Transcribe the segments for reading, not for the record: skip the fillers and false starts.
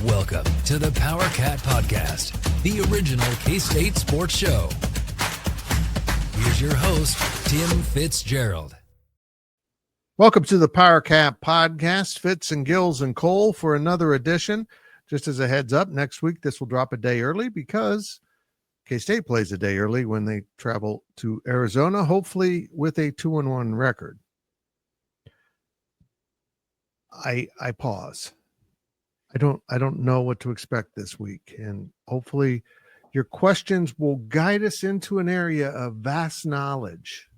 Welcome to the PowerCat Podcast, the original K-State sports show. Here's your host, Tim Fitzgerald. Welcome to the PowerCat Podcast, Fitz and Gills and Cole for another edition. Just as a heads up, next week this will drop a day early because K-State plays a day early when they travel to Arizona, hopefully with a 2-1 record. I pause. I don't know what to expect this week, and hopefully your questions will guide us into an area of vast knowledge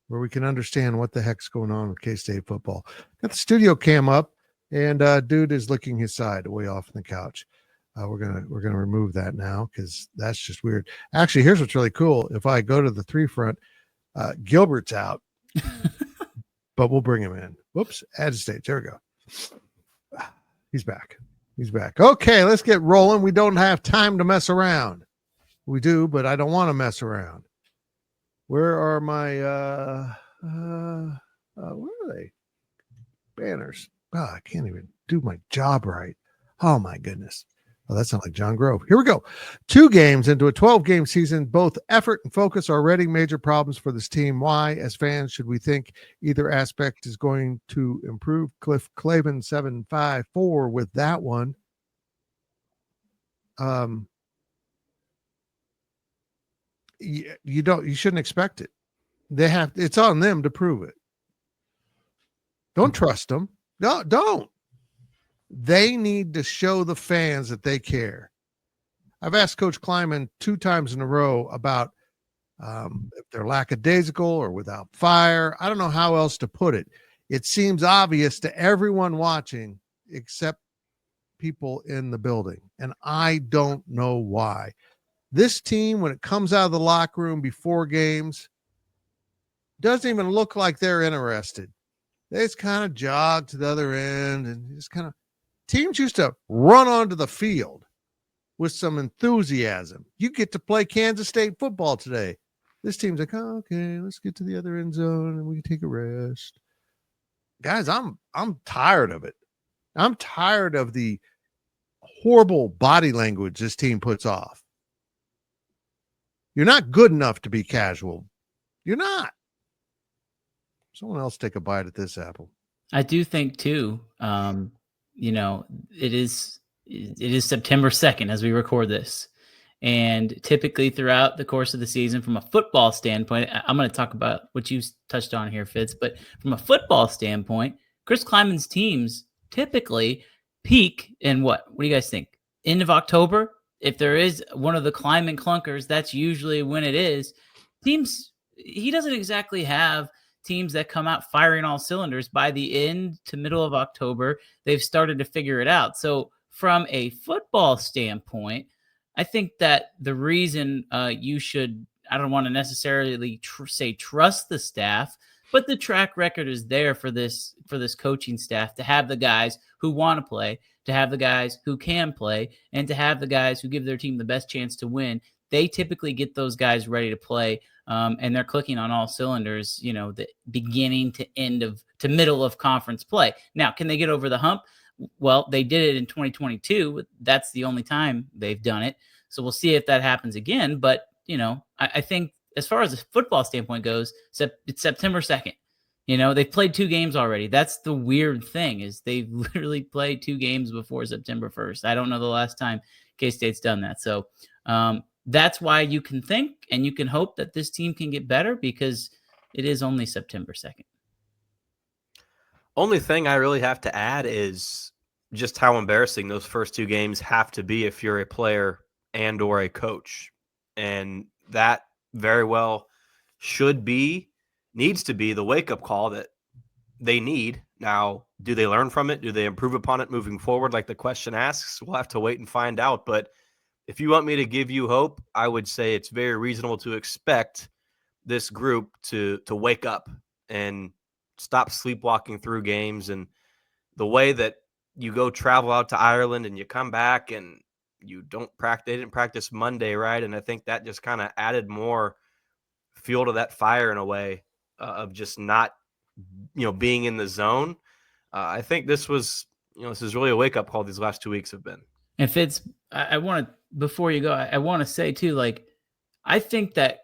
where we can understand what the heck's going on with K-State football. Got the studio cam up, and dude is licking his side way off on the couch. We're gonna remove that now because that's just weird. Actually, here's what's really cool. If I go to the three front, Gilbert's out, but we'll bring him in. Whoops, add to stage. There we go. He's back. Okay, let's get rolling. We don't have time to mess around. We do, but I don't want to mess around. Where are my where are they? Banners. I can't even do my job right. Oh my goodness. Oh, that sounds like John Grove. Here we go. 2 games into a 12-game season, both effort and focus are already major problems for this team. Why, as fans, should we think either aspect is going to improve? Cliff Clavin 754 with that one. You shouldn't expect it. It's on them to prove it. Don't trust them. No, don't. They need to show the fans that they care. I've asked Coach Kleiman 2 times in a row about if they're lackadaisical or without fire. I don't know how else to put it. It seems obvious to everyone watching except people in the building, and I don't know why. This team, when it comes out of the locker room before games, doesn't even look like they're interested. They just kind of jog to the other end and just kind of. Teams used to run onto the field with some enthusiasm. You get to play Kansas State football today. This team's like, oh, okay, let's get to the other end zone and we can take a rest. Guys, I'm tired of it. I'm tired of the horrible body language this team puts off. You're not good enough to be casual. You're not. Someone else take a bite at this apple. I do think too, it is September 2nd as we record this. And typically throughout the course of the season, from a football standpoint, I'm going to talk about what you touched on here, Fitz, but from a football standpoint, Chris Kleiman's teams typically peak in what do you guys think? End of October? If there is one of the Kleiman clunkers, that's usually when it is. He doesn't exactly have teams that come out firing all cylinders. By the end to middle of October, they've started to figure it out. So from a football standpoint, I think that the reason you should, I don't want to necessarily say trust the staff, but the track record is there for this coaching staff to have the guys who want to play, to have the guys who can play, and to have the guys who give their team the best chance to win. They typically get those guys ready to play. And they're clicking on all cylinders, the beginning to middle of conference play. Now, can they get over the hump? Well, they did it in 2022. That's the only time they've done it. So we'll see if that happens again. But, I think as far as the football standpoint goes, it's September 2nd. They've played 2 games already. That's the weird thing is they've literally played 2 games before September 1st. I don't know the last time K-State's done that. So, that's why you can think and you can hope that this team can get better because it is only September 2nd. Only thing I really have to add is just how embarrassing those first 2 games have to be if you're a player and or a coach. And that very well needs to be the wake-up call that they need. Now, do they learn from it? Do they improve upon it moving forward like the question asks? We'll have to wait and find out. But if you want me to give you hope, I would say it's very reasonable to expect this group to wake up and stop sleepwalking through games. And the way that you go travel out to Ireland and you come back and you don't practice, they didn't practice Monday, right? And I think that just kind of added more fuel to that fire in a way of just not, being in the zone. I think this was this is really a wake-up call these last 2 weeks have been. And Fitz, I want to, before you go, I want to say too, like, I think that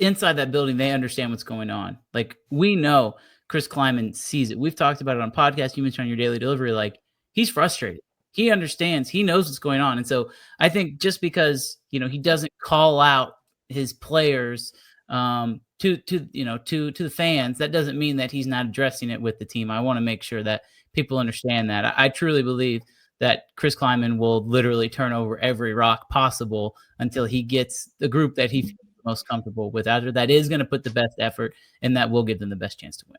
inside that building, they understand what's going on. Like, we know Chris Kleiman sees it. We've talked about it on podcasts. You mentioned on your daily delivery, like, he's frustrated. He understands. He knows what's going on. And so I think just because, he doesn't call out his players to the fans, that doesn't mean that he's not addressing it with the team. I want to make sure that people understand that. I truly believe that Chris Kleiman will literally turn over every rock possible until he gets the group that he feels most comfortable with. Either that is going to put the best effort, and that will give them the best chance to win.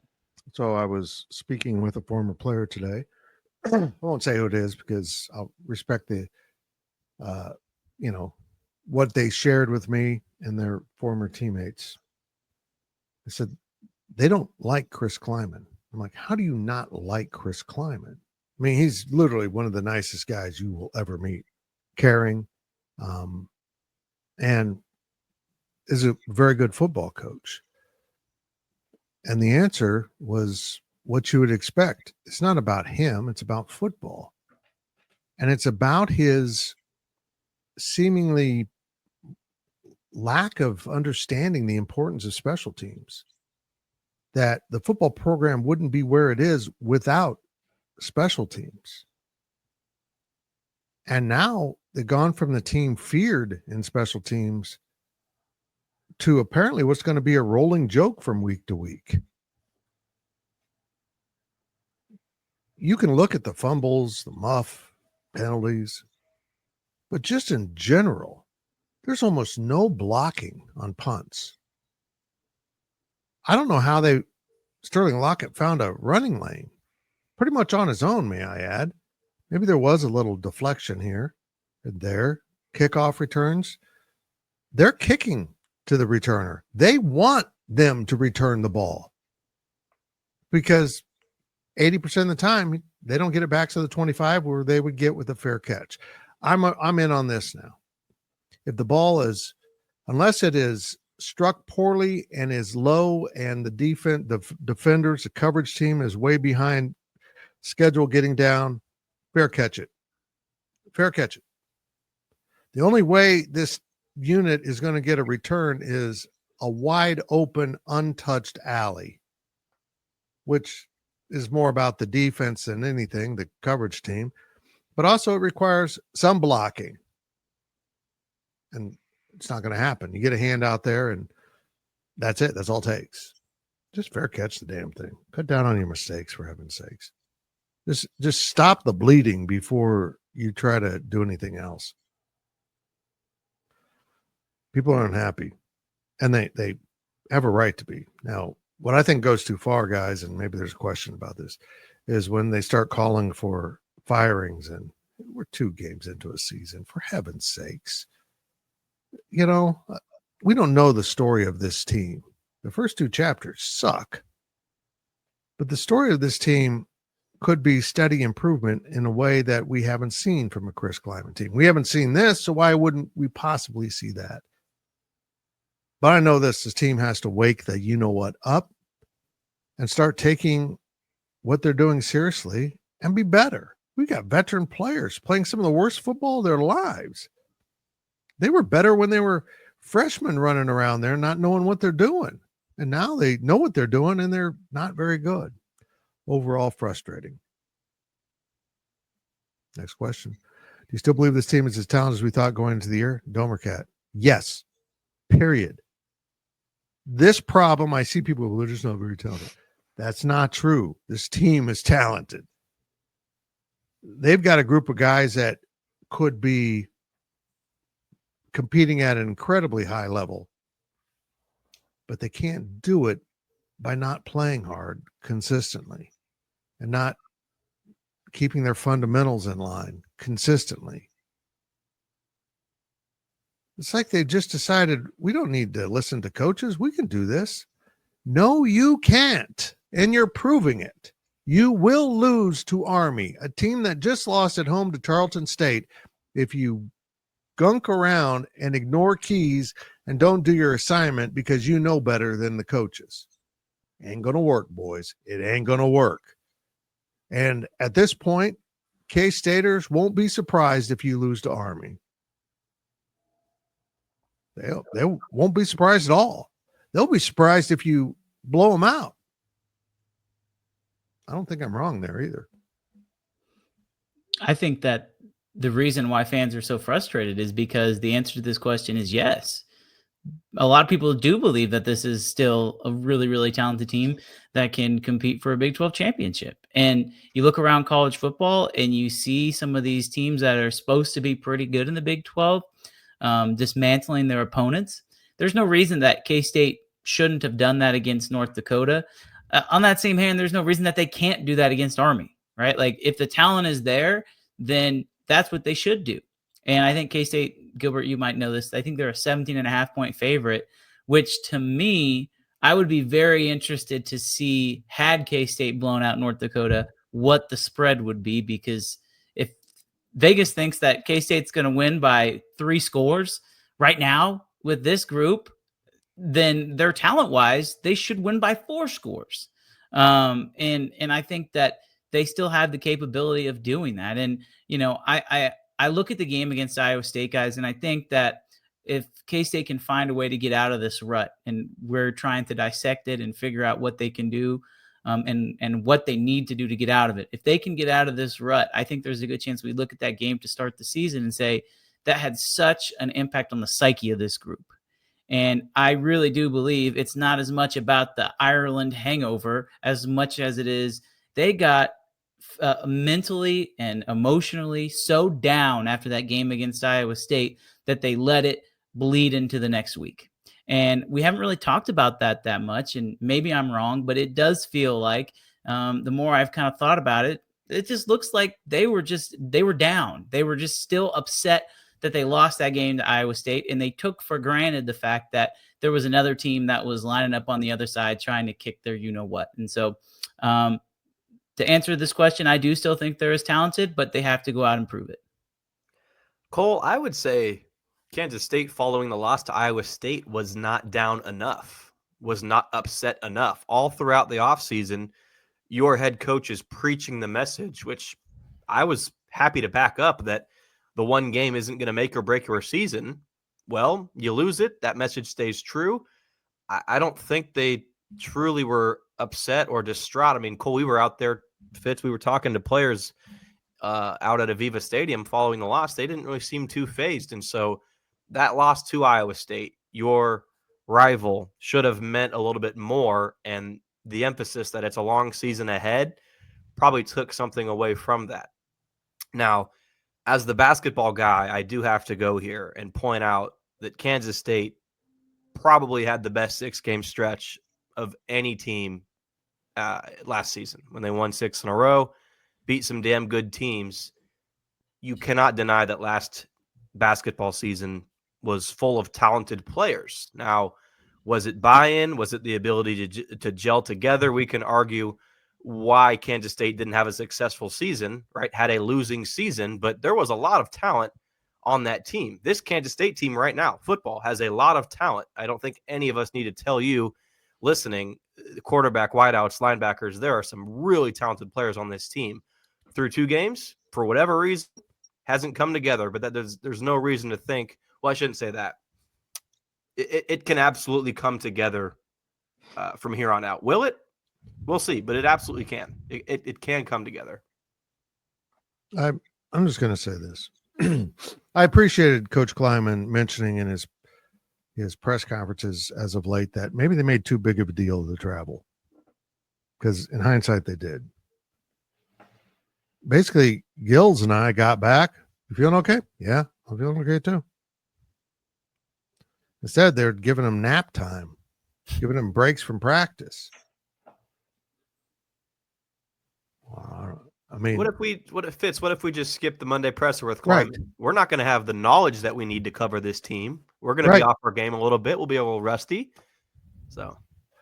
So I was speaking with a former player today. I won't say who it is because I'll respect the, what they shared with me and their former teammates. I said, they don't like Chris Kleiman. I'm like, how do you not like Chris Kleiman? I mean, he's literally one of the nicest guys you will ever meet, caring, and is a very good football coach. And the answer was what you would expect. It's not about him. It's about football. And it's about his seemingly lack of understanding the importance of special teams, that the football program wouldn't be where it is without special teams. And now they've gone from the team feared in special teams to apparently what's going to be a rolling joke from week to week. You can look at the fumbles, the muff, penalties, but just in general, there's almost no blocking on punts. I don't know how Sterling Lockett found a running lane. Pretty much on his own, may I add. Maybe there was a little deflection here and there. Kickoff returns. They're kicking to the returner. They want them to return the ball because 80% of the time they don't get it back to the 25 where they would get with a fair catch. I'm in on this now. If the ball is, unless it is struck poorly and is low and the defenders, the coverage team is way behind schedule getting down, fair catch it. Fair catch it. The only way this unit is going to get a return is a wide open, untouched alley, which is more about the defense than anything, the coverage team, but also it requires some blocking. And it's not going to happen. You get a hand out there and that's it. That's all it takes. Just fair catch the damn thing. Cut down on your mistakes, for heaven's sakes. Just stop the bleeding before you try to do anything else. People are unhappy, and they have a right to be. Now, what I think goes too far, guys, and maybe there's a question about this, is when they start calling for firings, and we're 2 games into a season, for heaven's sakes. We don't know the story of this team. The first 2 chapters suck, but the story of this team could be steady improvement in a way that we haven't seen from a Chris Kleiman team. We haven't seen this, so why wouldn't we possibly see that? But I know this team has to wake the you-know-what up and start taking what they're doing seriously and be better. We got veteran players playing some of the worst football of their lives. They were better when they were freshmen running around there not knowing what they're doing. And now they know what they're doing, and they're not very good. Overall frustrating. Next question. Do you still believe this team is as talented as we thought going into the year? Domercat. Yes. Period. This problem, I see people, they're just not very talented. That's not true. This team is talented. They've got a group of guys that could be competing at an incredibly high level, but they can't do it by not playing hard consistently and not keeping their fundamentals in line consistently. It's like they just decided we don't need to listen to coaches. We can do this. No, you can't. And you're proving it. You will lose to Army, a team that just lost at home to Tarleton State. If you gunk around and ignore keys and don't do your assignment because you know better than the coaches. Ain't going to work, boys. It ain't going to work. And at this point, K-Staters won't be surprised if you lose to Army. They won't be surprised at all. They'll be surprised if you blow them out. I don't think I'm wrong there either. I think that the reason why fans are so frustrated is because the answer to this question is yes. A lot of people do believe that this is still a really, really talented team that can compete for a Big 12 championship. And you look around college football and you see some of these teams that are supposed to be pretty good in the Big 12 dismantling their opponents. There's no reason that K-State shouldn't have done that against North Dakota. On that same hand, there's no reason that they can't do that against Army, right? Like if the talent is there, then that's what they should do. And I think K-State, Gilbert, you might know this. I think they're a 17.5-point favorite, which to me, I would be very interested to see, had K-State blown out North Dakota, what the spread would be. Because if Vegas thinks that K-State's going to win by 3 scores right now with this group, then their talent-wise, they should win by 4 scores. And I think that they still have the capability of doing that. And, you know, I look at the game against Iowa State, guys, and I think that if K-State can find a way to get out of this rut, and we're trying to dissect it and figure out what they can do and what they need to do to get out of it. If they can get out of this rut, I think there's a good chance we look at that game to start the season and say that had such an impact on the psyche of this group. And I really do believe it's not as much about the Ireland hangover as much as it is they got mentally and emotionally so down after that game against Iowa State that they let it bleed into the next week. And we haven't really talked about that much, and maybe I'm wrong, but it does feel like the more I've kind of thought about it, it just looks like they were down. They were just still upset that they lost that game to Iowa State, and they took for granted the fact that there was another team that was lining up on the other side trying to kick their you-know-what. And so to answer this question, I do still think they're as talented, but they have to go out and prove it. Cole, I would say Kansas State, following the loss to Iowa State, was not down enough, was not upset enough. All throughout the offseason, your head coach is preaching the message, which I was happy to back up, that the one game isn't going to make or break your season. Well, you lose it. That message stays true. I don't think they truly were upset or distraught. I mean, Cole, we were out there, Fitz, we were talking to players out at Aviva Stadium following the loss. They didn't really seem too fazed. And so that loss to Iowa State, your rival, should have meant a little bit more. And the emphasis that it's a long season ahead probably took something away from that. Now, as the basketball guy, I do have to go here and point out that Kansas State probably had the best 6-game stretch of any team last season when they won 6 in a row, beat some damn good teams. You cannot deny that last basketball season was full of talented players. Now, was it buy-in? Was it the ability to gel together? We can argue why Kansas State didn't have a successful season, right? Had a losing season, but there was a lot of talent on that team. This Kansas State team right now, football, has a lot of talent. I don't think any of us need to tell you listening, quarterback, wideouts, linebackers, there are some really talented players on this team. Through 2 games, for whatever reason, hasn't come together, but that there's no reason to think, well, I shouldn't say that. It can absolutely come together from here on out. Will it? We'll see, but it absolutely can. It can come together. I'm just going to say this. I appreciated Coach Kleiman mentioning in his press conferences as of late that maybe they made too big of a deal of the travel, because in hindsight they did. Basically, Gills and I got back. You feeling okay? Yeah, I'm feeling okay too. Instead, they're giving them nap time, giving them breaks from practice. I mean, what if we just skip the Monday presser with Kleiman? Right. We're not going to have the knowledge that we need to cover this team. We're going to be off our game a little bit. We'll be a little rusty. So,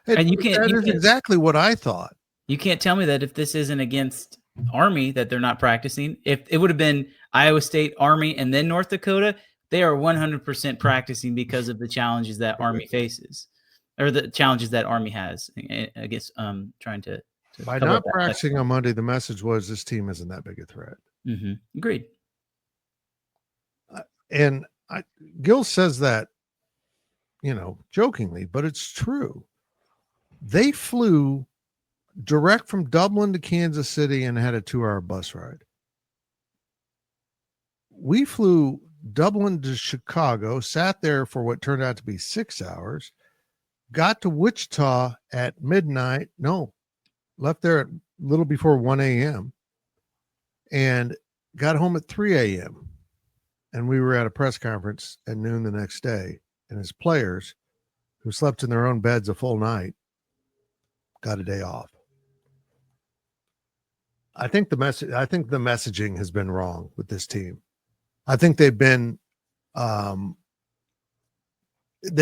and that is exactly what I thought. You can't tell me that if this isn't against Army that they're not practicing. If it would have been Iowa State, Army, and then North Dakota, they are 100% practicing because of the challenges that Army faces, or the challenges that Army has. I guess trying to By not practicing on Monday, the message was this team isn't that big a threat. Mm-hmm. Agreed. And Gil says that, jokingly, but it's true. They flew direct from Dublin to Kansas City and had a 2-hour bus ride. We flew Dublin to Chicago, sat there for what turned out to be 6 hours, got to Wichita at midnight. No, left there at a little before 1 a.m. and got home at 3 a.m. And we were at a press conference at noon the next day. And his players, who slept in their own beds a full night, got a day off. I think the messaging has been wrong with this team. I think they've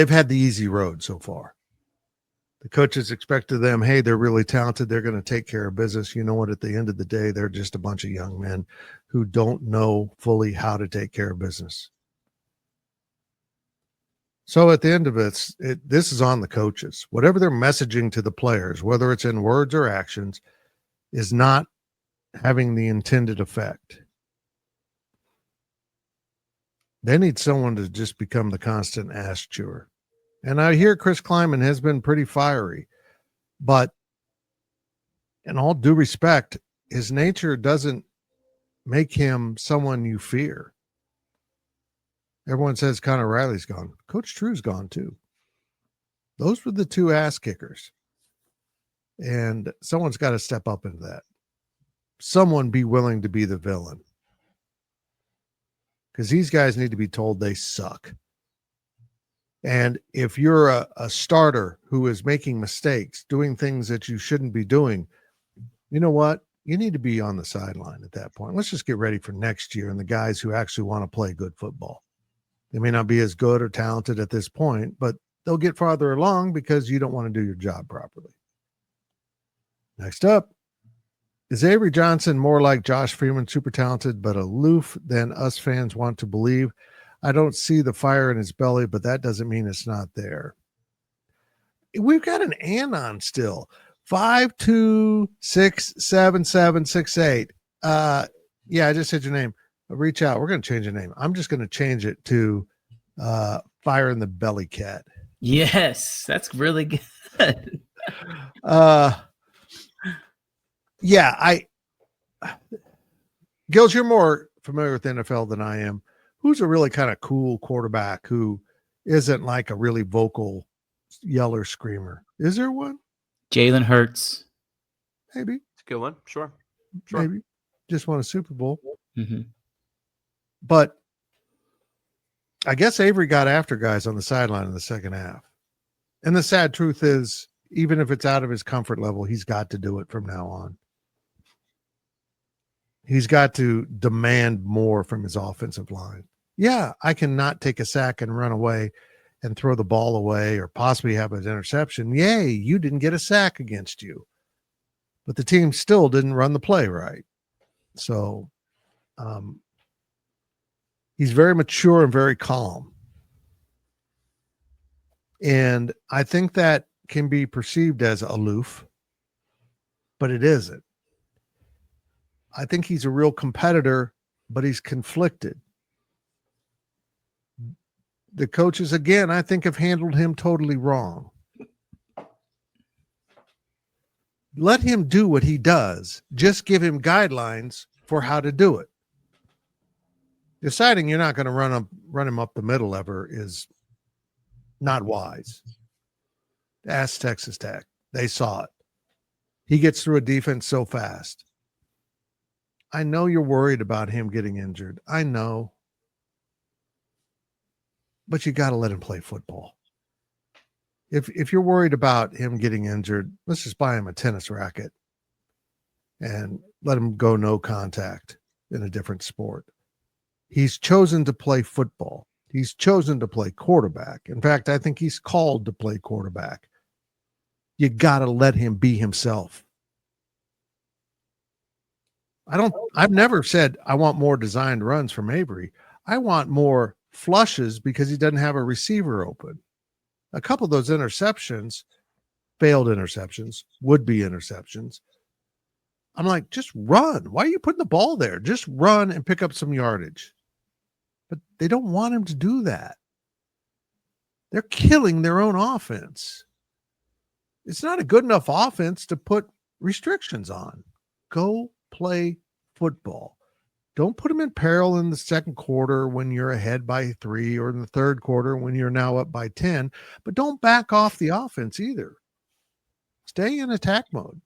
had the easy road so far. The coaches expected them, hey, they're really talented. They're going to take care of business. You know what? At the end of the day, they're just a bunch of young men who don't know fully how to take care of business. So at the end of it, this is on the coaches. Whatever they're messaging to the players, whether it's in words or actions, is not having the intended effect. They need someone to just become the constant ass chewer. And I hear Chris Kleiman has been pretty fiery, but in all due respect, his nature doesn't make him someone you fear. Everyone says Connor Riley's gone. Coach True's gone too. Those were the two ass kickers. And someone's got to step up into that. Someone be willing to be the villain. Because these guys need to be told they suck. And if you're a starter who is making mistakes, doing things that you shouldn't be doing, you know what? You need to be on the sideline at that point. Let's just get ready for next year and the guys who actually want to play good football. They may not be as good or talented at this point, but they'll get farther along because you don't want to do your job properly. Next up, is Avery Johnson more like Josh Freeman, super talented but aloof than us fans want to believe? I don't see the fire in his belly, but that doesn't mean it's not there. We've got an anon still. 5267768. Yeah, I just said your name. Reach out. We're going to change your name. I'm just going to change it to Fire in the Belly Cat. Yes, that's really good. Yeah, Gills, you're more familiar with the NFL than I am. Who's a really kind of cool quarterback who isn't like a really vocal yeller screamer? Is there one? Jalen Hurts. Maybe. It's a good one. Sure. Maybe. Just won a Super Bowl. Mm-hmm. But I guess Avery got after guys on the sideline in the second half. And the sad truth is, even if it's out of his comfort level, he's got to do it from now on. He's got to demand more from his offensive line. Yeah, I cannot take a sack and run away and throw the ball away or possibly have an interception. Yay, you didn't get a sack against you. But the team still didn't run the play right. So he's very mature and very calm. And I think that can be perceived as aloof, but it isn't. I think he's a real competitor, but he's conflicted. The coaches, again, I think have handled him totally wrong. Let him do what he does. Just give him guidelines for how to do it. Deciding you're not going to run him up the middle ever is not wise. Ask Texas Tech. They saw it. He gets through a defense so fast. I know you're worried about him getting injured. I know. But you got to let him play football. If you're worried about him getting injured, let's just buy him a tennis racket and let him go no contact in a different sport. He's chosen to play football. He's chosen to play quarterback. In fact, I think he's called to play quarterback. You got to let him be himself. I've never said I want more designed runs from Avery. I want more flushes because he doesn't have a receiver open. A couple of those interceptions, failed interceptions, would be interceptions, I'm like, just run. Why are you putting the ball there? Just run and pick up some yardage. But they don't want him to do that. They're killing their own offense. It's not a good enough offense to put restrictions on. Go play football. Don't put them in peril in the second quarter when you're ahead by 3 or in the third quarter when you're now up by 10, but don't back off the offense either. Stay in attack mode.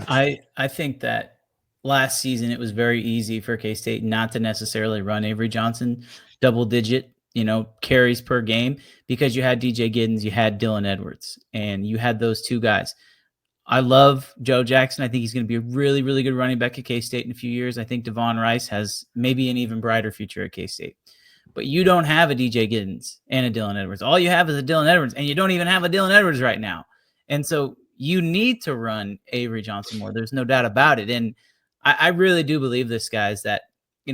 I think that last season it was very easy for K-State not to necessarily run Avery Johnson double digit, carries per game, because you had DJ Giddens, you had Dylan Edwards, and you had those two guys. I love Joe Jackson. I think he's going to be a really, really good running back at K-State in a few years. I think Devon Rice has maybe an even brighter future at K-State. But you don't have a DJ Giddens and a Dylan Edwards. All you have is a Dylan Edwards, and you don't even have a Dylan Edwards right now. And so you need to run Avery Johnson more. There's no doubt about it. And I really do believe this, guys, that,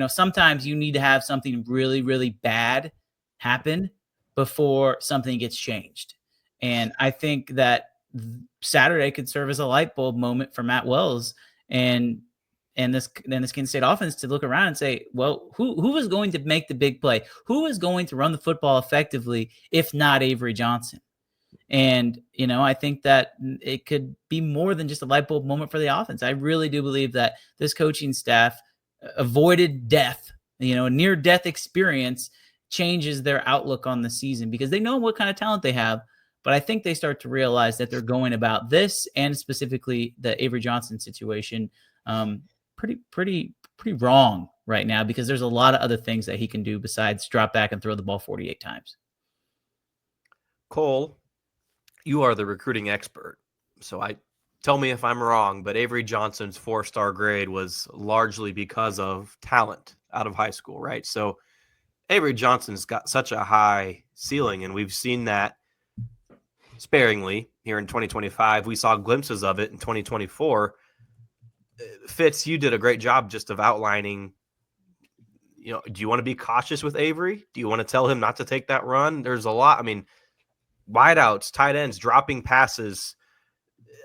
sometimes you need to have something really, really bad happen before something gets changed. And I think that Saturday could serve as a light bulb moment for Matt Wells and this Kansas State offense to look around and say, well, who is going to make the big play? Who is going to run the football effectively if not Avery Johnson? And, I think that it could be more than just a light bulb moment for the offense. I really do believe that this coaching staff avoided death, a near-death experience changes their outlook on the season because they know what kind of talent they have. But I think they start to realize that they're going about this and specifically the Avery Johnson situation pretty wrong right now, because there's a lot of other things that he can do besides drop back and throw the ball 48 times. Cole, you are the recruiting expert. So tell me if I'm wrong, but Avery Johnson's 4-star grade was largely because of talent out of high school, right? So Avery Johnson's got such a high ceiling, and we've seen that sparingly here in 2025. We saw glimpses of it in 2024. Fitz, you did a great job just of outlining, do you want to be cautious with Avery? Do you want to tell him not to take that run? There's a lot. I mean, wideouts, tight ends, dropping passes,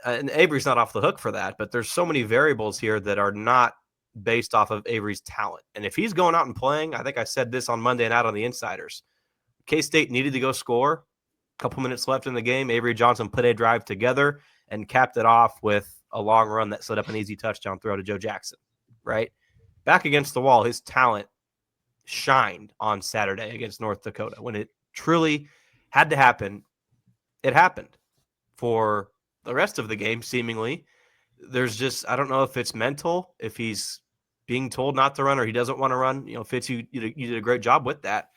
and Avery's not off the hook for that, but there's so many variables here that are not based off of Avery's talent. And if he's going out and playing, I think I said this on Monday night on the Insiders, K-State needed to go score. Couple minutes left in the game. Avery Johnson put a drive together and capped it off with a long run that set up an easy touchdown throw to Joe Jackson, right? Back against the wall, his talent shined on Saturday against North Dakota. When it truly had to happen, it happened. For the rest of the game, seemingly, there's just, I don't know if it's mental, if he's being told not to run or he doesn't want to run. Fitz, you did a great job with that.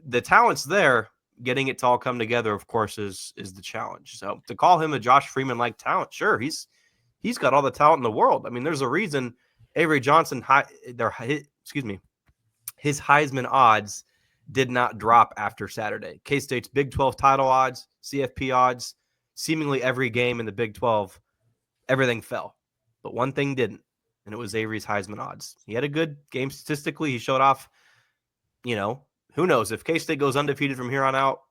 The talent's there. Getting it to all come together, of course, is the challenge. So to call him a Josh Freeman-like talent, sure, he's got all the talent in the world. I mean, there's a reason Avery Johnson, his Heisman odds did not drop after Saturday. K-State's Big 12 title odds, CFP odds, seemingly every game in the Big 12, everything fell. But one thing didn't, and it was Avery's Heisman odds. He had a good game statistically. He showed off, who knows? If K-State goes undefeated from here on out,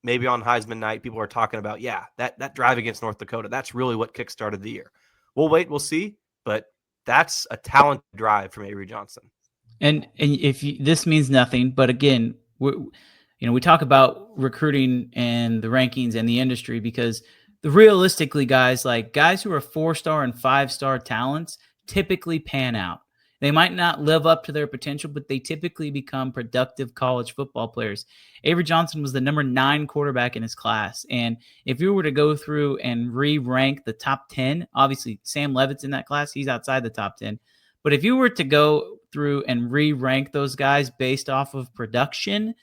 maybe on Heisman night, people are talking about, that drive against North Dakota, that's really what kickstarted the year. We'll wait, we'll see, but that's a talented drive from Avery Johnson. And if this means nothing, but again, we talk about recruiting and the rankings and the industry because realistically, guys who are 4-star and 5-star talents typically pan out. They might not live up to their potential, but they typically become productive college football players. Avery Johnson was the number 9 quarterback in his class. And if you were to go through and re-rank the top 10, obviously Sam Levitt's in that class. He's outside the top 10. But if you were to go through and re-rank those guys based off of production,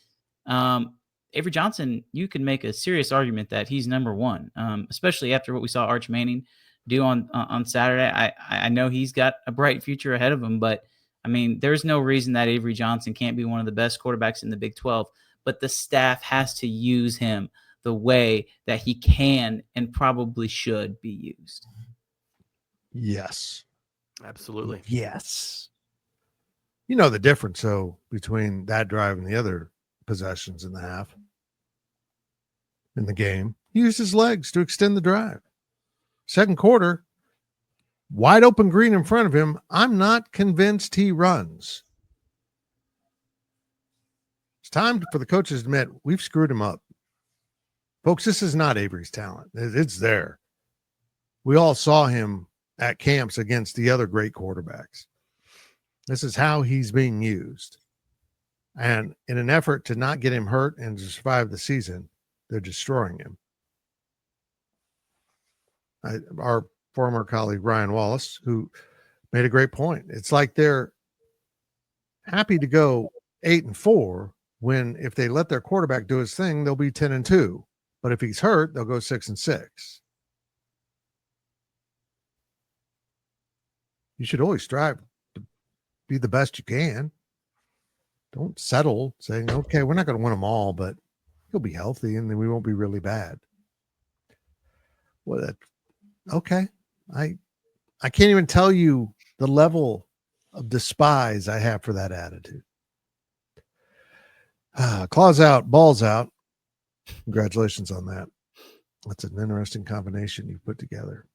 Avery Johnson, you can make a serious argument that he's number 1, especially after what we saw Arch Manning do on Saturday. I know he's got a bright future ahead of him, but I mean, there's no reason that Avery Johnson can't be one of the best quarterbacks in the Big 12, but the staff has to use him the way that he can and probably should be used. Yes. Absolutely. Yes. The difference, between that drive and the other possessions in the half in the game, he used his legs to extend the drive. Second quarter, wide open green in front of him. I'm not convinced he runs. It's time for the coaches to admit we've screwed him up. Folks, this is not Avery's talent. It's there. We all saw him at camps against the other great quarterbacks. This is how he's being used. And in an effort to not get him hurt and to survive the season, they're destroying him. Our former colleague, Ryan Wallace, who made a great point. It's like they're happy to go 8-4 when if they let their quarterback do his thing, they'll be 10-2. But if he's hurt, they'll go 6-6. You should always strive to be the best you can. Don't settle saying, okay, we're not going to win them all, but he'll be healthy and then we won't be really bad. Well, okay. I can't even tell you the level of despise I have for that attitude. Claws out, balls out. Congratulations on that. That's an interesting combination you've put together.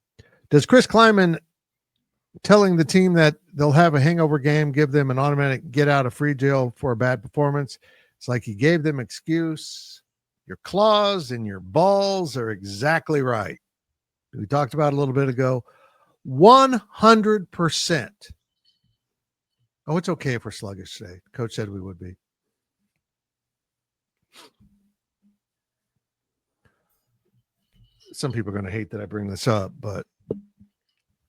Does Chris Kleiman telling the team that they'll have a hangover game give them an automatic get out of free jail for a bad performance? It's like he gave them excuse. Your claws and your balls are exactly right. We talked about a little bit ago. 100%. Oh, it's okay if we're sluggish today. Coach said we would be. Some people are going to hate that I bring this up, but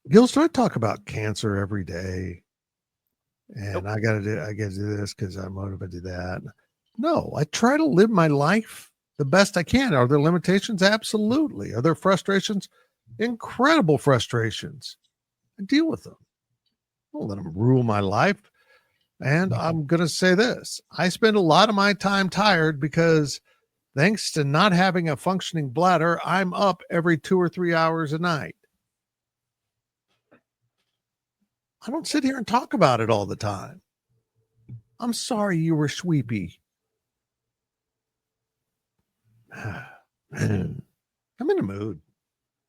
Gills, do I talk about cancer every day? And nope. I got to do this because I'm motivated to do that. No, I try to live my life the best I can. Are there limitations? Absolutely. Are there frustrations? Incredible frustrations. I deal with them. I don't let them rule my life. And I'm going to say this. I spend a lot of my time tired because thanks to not having a functioning bladder, I'm up every 2 or 3 hours a night. I don't sit here and talk about it all the time. I'm sorry you were sweepy. I'm in a mood.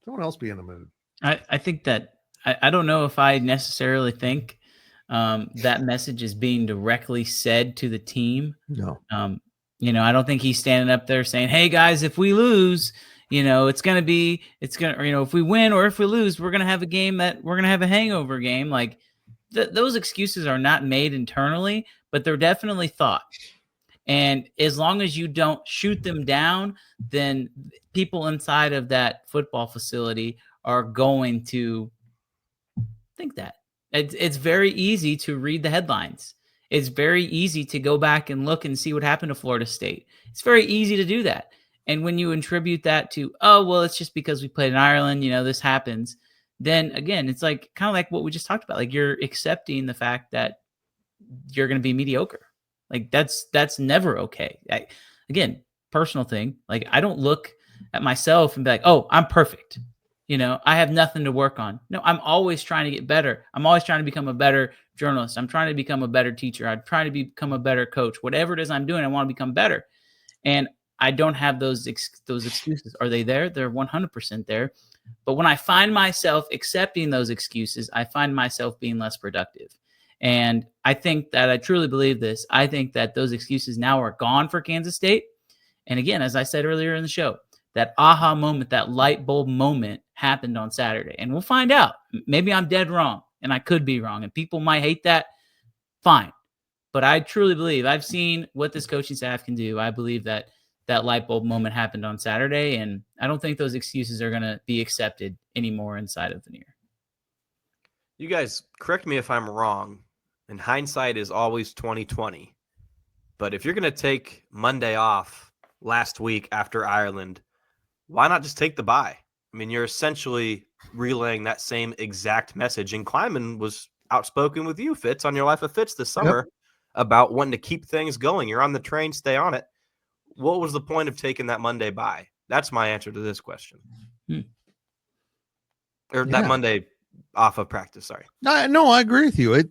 Someone else be in a mood. I think that I don't know if I necessarily think that message is being directly said to the team. No. I don't think he's standing up there saying, hey guys, if we lose, if we win or if we lose, we're going to have a game that we're going to have a hangover game. Like those excuses are not made internally, but they're definitely thought. And as long as you don't shoot them down, then people inside of that football facility are going to think that. It's very easy to read the headlines. It's very easy to go back and look and see what happened to Florida State. It's very easy to do that. And when you attribute that to, oh, well, it's just because we played in Ireland, this happens. Then again, it's like kind of like what we just talked about. Like you're accepting the fact that you're going to be mediocre. Like that's never okay. Again, personal thing. Like I don't look at myself and be like, oh, I'm perfect. I have nothing to work on. No, I'm always trying to get better. I'm always trying to become a better journalist. I'm trying to become a better teacher. I'm trying to become a better coach. Whatever it is I'm doing, I want to become better. And I don't have those excuses. Are they there? They're 100% there. But when I find myself accepting those excuses, I find myself being less productive. And I think that I truly believe this. I think that those excuses now are gone for Kansas State. And again, as I said earlier in the show, that aha moment, that light bulb moment happened on Saturday. And we'll find out. Maybe I'm dead wrong, and I could be wrong. And people might hate that. Fine. But I truly believe I've seen what this coaching staff can do. I believe that light bulb moment happened on Saturday, and I don't think those excuses are going to be accepted anymore inside of Veneer. You guys, correct me if I'm wrong. And hindsight is always 20/20. But if you're going to take Monday off last week after Ireland, why not just take the bye? I mean, you're essentially relaying that same exact message. And Kleiman was outspoken with you, Fitz, on your Life of Fitz this summer about wanting to keep things going. You're on the train, stay on it. What was the point of taking that Monday bye? That's my answer to this question. Or that Monday off of practice, sorry. No, I agree with you. It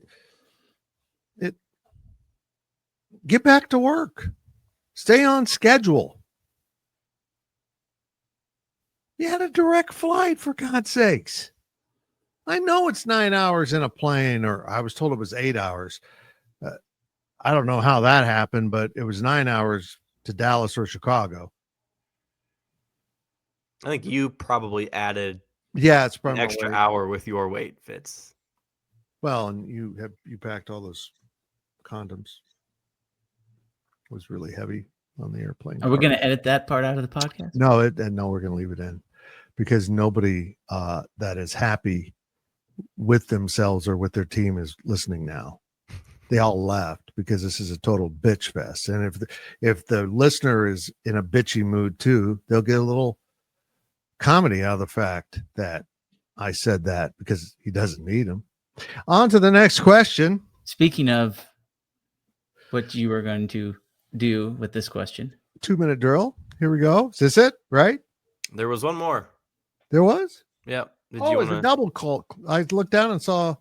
get back to work. Stay on schedule. You had a direct flight, for God's sakes. I know it's 9 hours in a plane, or I was told it was 8 hours. I don't know how that happened, but it was 9 hours to Dallas or Chicago. I think you probably added it's an extra hour with your weight, Fitz. Well, and you packed all those condoms. It was really heavy on the airplane. Are we going to edit that part out of the podcast? No, we're going to leave it in, because nobody that is happy with themselves or with their team is listening now. They all left because this is a total bitch fest. And if the listener is in a bitchy mood too, they'll get a little comedy out of the fact that I said that, because he doesn't need them. On to the next question. Speaking of what you were going to do with this question. 2-minute drill. Here we go. Is this it? Right? There was one more. There was? Yeah. It was a double call. I looked down and saw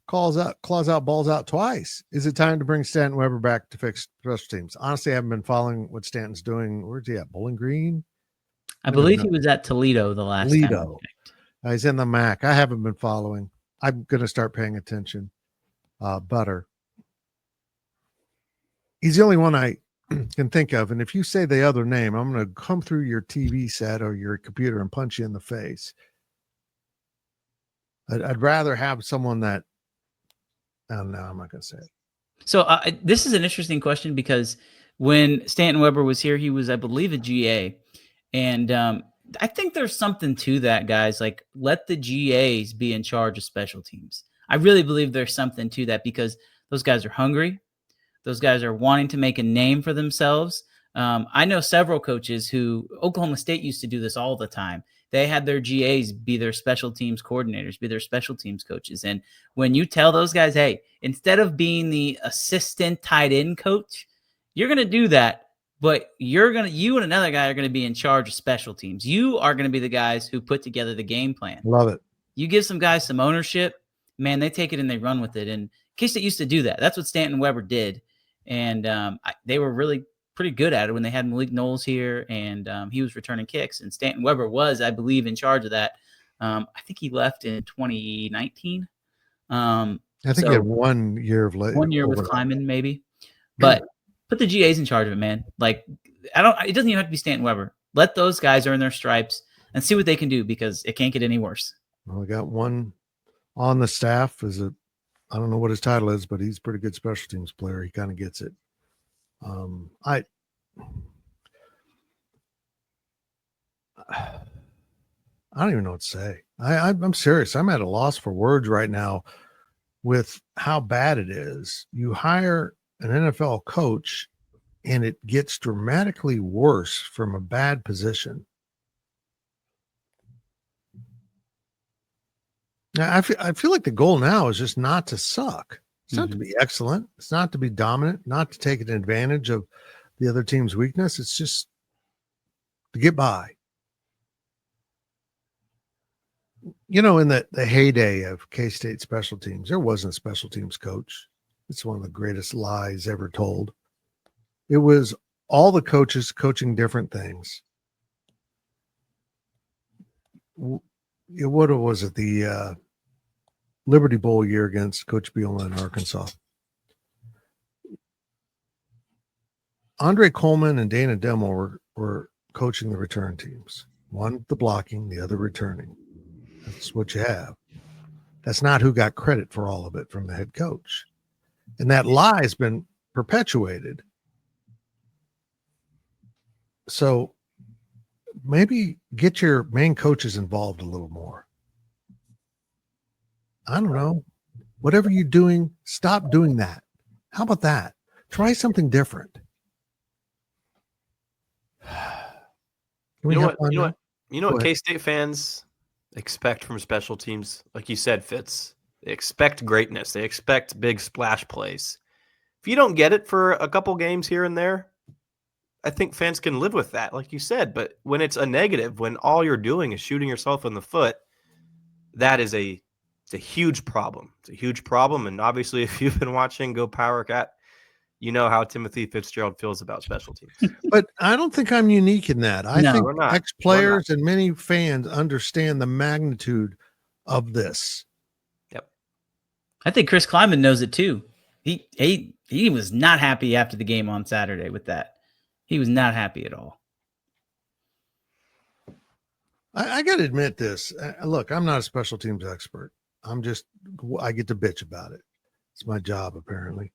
claws out, balls out twice. Is it time to bring Stanton Weber back to fix special teams? Honestly, I haven't been following what Stanton's doing. Where's he at? Bowling Green? I believe he was at Toledo the last time. Toledo. He's in the MAC. I haven't been following. I'm going to start paying attention. Butter. He's the only one I can think of. And if you say the other name, I'm going to come through your TV set or your computer and punch you in the face. I'd rather have someone that, no, I'm not going to say it. So this is an interesting question, because when Stanton Weber was here, he was, I believe, a GA. And I think there's something to that, guys. Like, let the GAs be in charge of special teams. I really believe there's something to that, because those guys are hungry. Those guys are wanting to make a name for themselves. I know several coaches who, Oklahoma State used to do this all the time. They had their GAs be their special teams coordinators, be their special teams coaches. And when you tell those guys, hey, instead of being the assistant tight end coach, you're going to do that, but you and another guy are going to be in charge of special teams. You are going to be the guys who put together the game plan. Love it. You give some guys some ownership, man, they take it and they run with it. And K-State used to do that. That's what Stanton Weber did. And they were really pretty good at it when they had Malik Knowles here, and he was returning kicks. And Stanton Weber was, I believe, in charge of that. I think he left in 2019. I think he had 1 year of late. 1 year with Kleiman, maybe. But put the GAs in charge of it, man. Like, it doesn't even have to be Stanton Weber. Let those guys earn their stripes and see what they can do, because it can't get any worse. Well, we got one on the staff. I don't know what his title is, but he's a pretty good special teams player. He kind of gets it. I don't even know what to say. I'm serious. I'm at a loss for words right now with how bad it is. You hire an NFL coach and it gets dramatically worse from a bad position. Now, I feel like the goal now is just not to suck. It's not to be excellent. It's not to be dominant, not to take an advantage of the other team's weakness. It's just to get by. You know, in the heyday of K-State special teams, there wasn't a special teams coach. It's one of the greatest lies ever told. It was all the coaches coaching different things. What was it? The Liberty Bowl year against Coach Bielema in Arkansas. Andre Coleman and Dana Demmel were coaching the return teams. One the blocking, the other returning. That's what you have. That's not who got credit for all of it from the head coach. And that lie has been perpetuated. So maybe get your main coaches involved a little more. I don't know. Whatever you're doing, stop doing that. How about that? Try something different. You know what K-State fans expect from special teams? Like you said, Fitz, they expect greatness. They expect big splash plays. If you don't get it for a couple games here and there, I think fans can live with that, like you said. But when it's a negative, when all you're doing is shooting yourself in the foot, that is it's a huge problem. It's a huge problem. And obviously, if you've been watching GoPowercat you know how Timothy Fitzgerald feels about special teams. But I don't think I'm unique in that. I No, think we're not. ex-players and many fans understand the magnitude of this. Yep. I think Chris Kleiman knows it too. He was not happy after the game on Saturday with that. He was not happy at all. I got to admit this. Look, I'm not a special teams expert. I get to bitch about it. It's my job, apparently.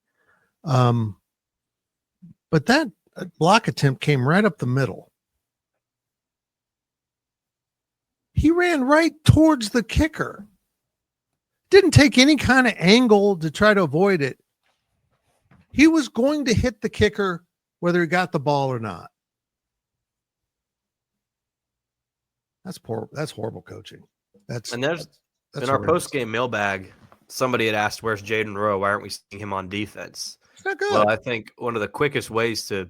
But that block attempt came right up the middle. He ran right towards the kicker. Didn't take any kind of angle to try to avoid it. He was going to hit the kicker whether he got the ball or not. That's poor. That's horrible coaching. That's in our post-game mailbag, somebody had asked, "Where's Jaden Rowe? Why aren't we seeing him on defense?" It's not good. Well, I think one of the quickest ways to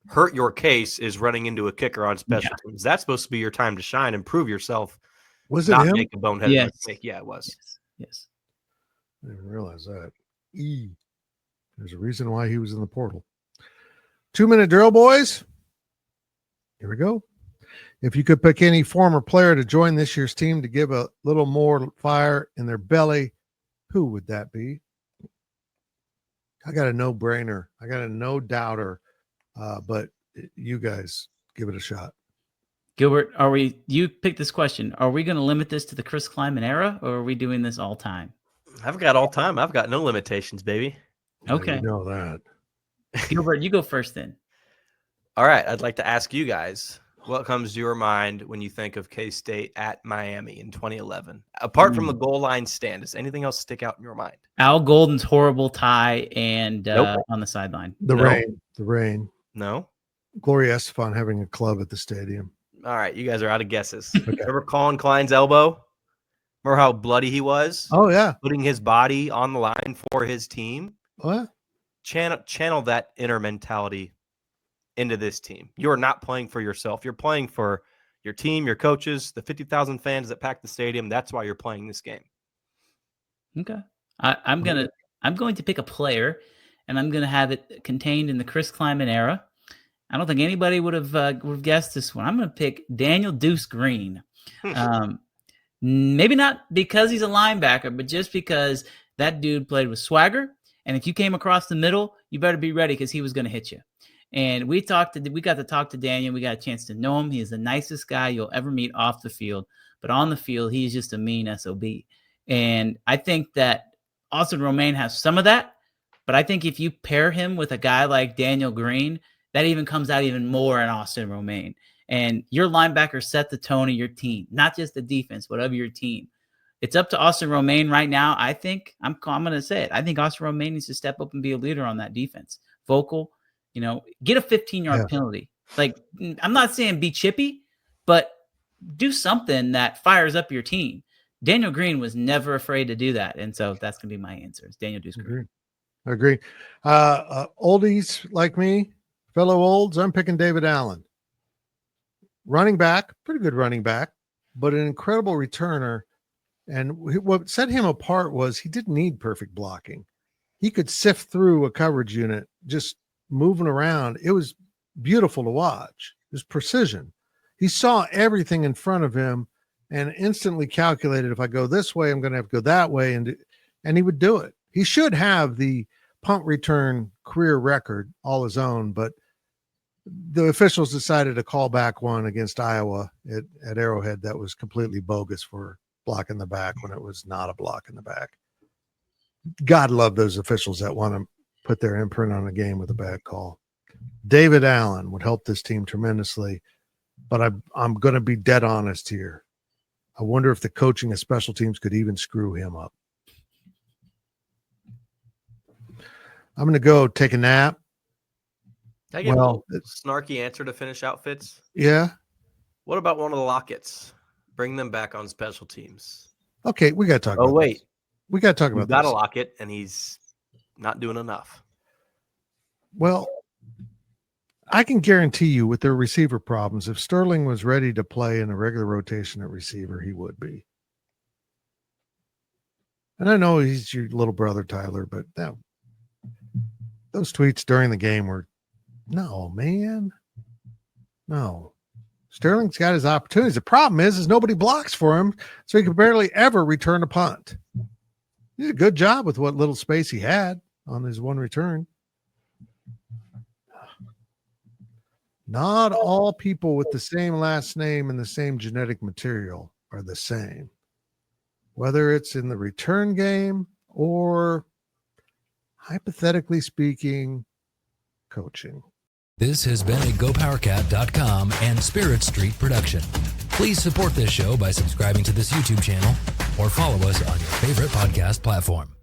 hurt your case is running into a kicker on special teams. That's supposed to be your time to shine and prove yourself. Was it him? Make a boneheaded Yes. mistake. Yeah, it was. Yes. I didn't realize that. There's a reason why he was in the portal. 2-minute drill, boys. Here we go. If you could pick any former player to join this year's team to give a little more fire in their belly, who would that be? I got a no-brainer. I got a no-doubter, but you guys give it a shot. Gilbert, you picked this question. Are we going to limit this to the Chris Kleiman era, or are we doing this all time? I've got all time. I've got no limitations, baby. Okay. You know that. Gilbert, you go first then. All right. I'd like to ask you guys, what comes to your mind when you think of K-State at Miami in 2011? Apart from the goal line stand, does anything else stick out in your mind? Al Golden's horrible tie and Nope. on the sideline. The rain. No. Gloria Estefan having a club at the stadium. All right. You guys are out of guesses. Okay. Remember Colin Klein's elbow? Remember how bloody he was? Oh, yeah. Putting his body on the line for his team? What? Channel that inner mentality into this team. You're not playing for yourself. You're playing for your team, your coaches, the 50,000 fans that pack the stadium. That's why you're playing this game. Okay. I'm going to pick a player, and I'm going to have it contained in the Chris Kleiman era. I don't think anybody would have guessed this one. I'm going to pick Daniel Deuce Green. Maybe not because he's a linebacker, but just because that dude played with swagger. And if you came across the middle, you better be ready because he was going to hit you. And we got to talk to Daniel. We got a chance to know him. He is the nicest guy you'll ever meet off the field. But on the field, he's just a mean SOB. And I think that Austin Romaine has some of that. But I think if you pair him with a guy like Daniel Green, that even comes out even more in Austin Romaine. And your linebackers set the tone of your team, not just the defense, but of your team. It's up to Austin Romaine right now. I think I'm going to say it. I think Austin Romaine needs to step up and be a leader on that defense. Vocal, get a 15-yard penalty. Like, I'm not saying be chippy, but do something that fires up your team. Daniel Green was never afraid to do that. And so that's going to be my answer. It's Daniel Deuce Green. I agree. Oldies like me, fellow olds, I'm picking David Allen. Running back, pretty good running back, but an incredible returner. And what set him apart was he didn't need perfect blocking. He could sift through a coverage unit, just moving around. It was beautiful to watch. It was precision. He saw everything in front of him and instantly calculated, if I go this way, I'm going to have to go that way. And he would do it. He should have the punt return career record all his own, but the officials decided to call back one against Iowa at Arrowhead that was completely bogus for block in the back when it was not a block in the back. God love those officials that want to put their imprint on a game with a bad call. David Allen would help this team tremendously, but I'm going to be dead honest here. I wonder if the coaching of special teams could even screw him up. I'm going to go take a nap. Can I get a snarky answer to finish out, Fitz? Yeah. What about one of the Lockets? Bring them back on special teams. Okay, we got to talk about this. We got to talk about this. Got a Lockett, and he's not doing enough. Well, I can guarantee you with their receiver problems, if Sterling was ready to play in a regular rotation at receiver, he would be. And I know he's your little brother, Tyler, but Those tweets during the game were, no, man. No. Sterling's got his opportunities. The problem is nobody blocks for him, so he can barely ever return a punt. He did a good job with what little space he had on his one return. Not all people with the same last name and the same genetic material are the same, whether it's in the return game or, hypothetically speaking, coaching. This has been a GoPowercat.com and Spirit Street production. Please support this show by subscribing to this YouTube channel or follow us on your favorite podcast platform.